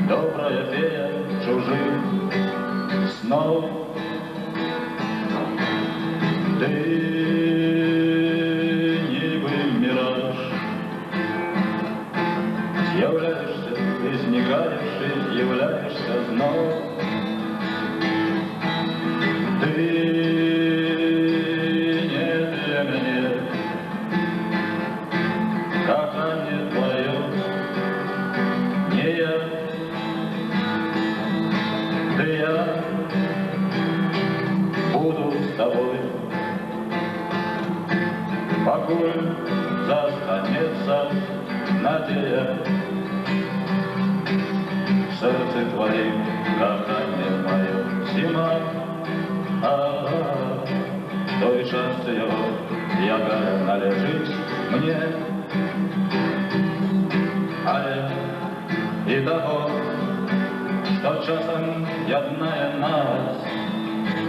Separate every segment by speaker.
Speaker 1: добрая фея чужих снов. Ты небый мираж, являешься, возникаешь и являешься вновь. Ты не для меня, каханье твое, не я. Да я буду с тобой, покуль застанется надея. В сердце твоем каханье мое зима, той счастье якая належить мне. Але и того, что часом ядная нас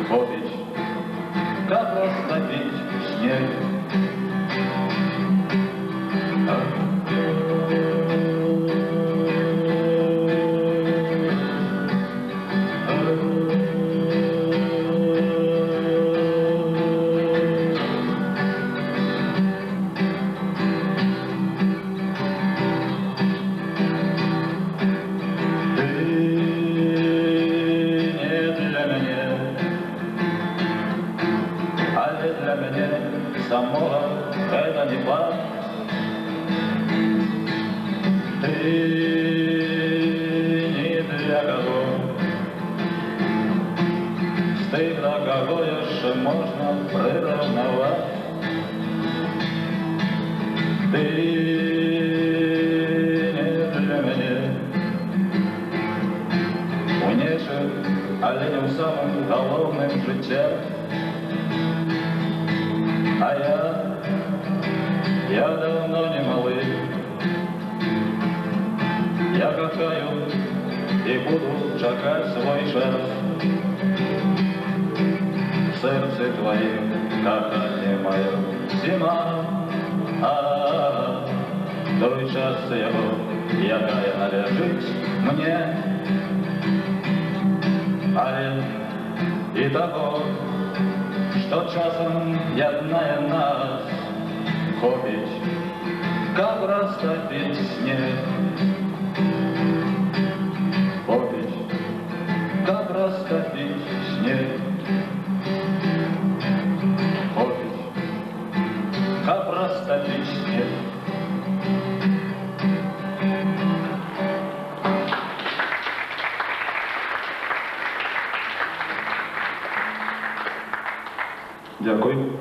Speaker 1: побить, как растопить снег. Для меня самого это не факт. Ты не для кого, стыд на кого еще можно приравновать. Ты не для меня, унесет оленем самым головным життя. А я давно не малый, я кохаю и буду чекать свой час. В сердце твоем коханье мое зима, той час его якая належить мне. Але и того, что часом ядная нас копить, как растопить снег. Копить, как растопить снег. Копить, как растопить снег. Дякую.